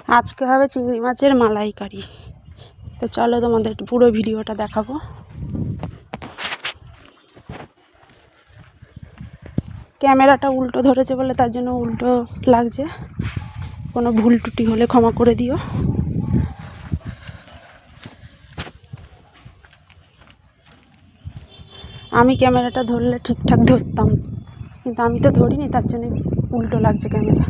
আজকে হবে চিংড়ি মাছের মালাইকারি। তো চলো তোমাদের পুরো ভিডিওটা দেখাবো। ক্যামেরাটা উল্টো ধরেছে বলে তার জন্য উল্টো লাগছে, কোনো ভুল ত্রুটি হলে ক্ষমা করে দিও। আমি ক্যামেরাটা ধরলে ঠিকঠাক ধরতাম, কিন্তু আমি তো ধরিনি, তার জন্য উল্টো লাগছে ক্যামেরা।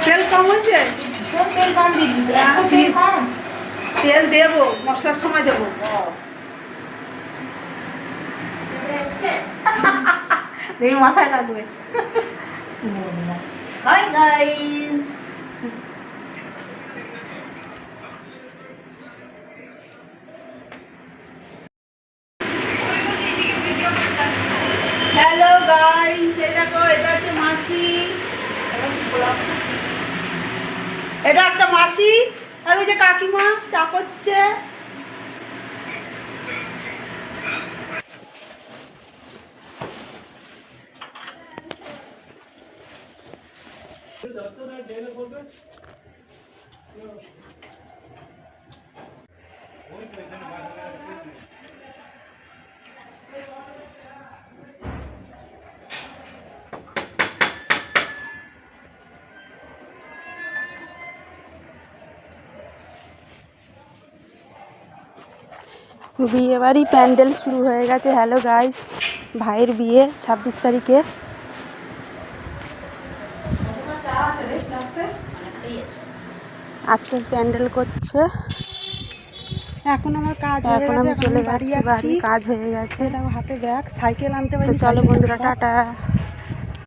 তেল কম হয়েছে, তেল দেবো, মশলার সময় দেবো। দেখি মাথায় লাগবে। হাই গাইস, হ্যালো গাইস, এটা হচ্ছে মাসি, এটা একটা মাসি আর ওই যে কাকিমা চা করছে। বিয়ে বাড়ি প্যান্ডেল শুরু হয়ে গেছে। হ্যালো গাইস, ভাইয়ের বিয়ে 26 তারিখে। আজকে প্যান্ডেল করছে। এখন আমার কাজ হয়ে এখন গেছে, আমি চলে বাড়ি যাচ্ছি, যাচ্ছি। কাজ হয়ে গেছে। হাতে ব্যাগ, সাইকেল আনতে তো চলো বন্ধুরা, টাটা।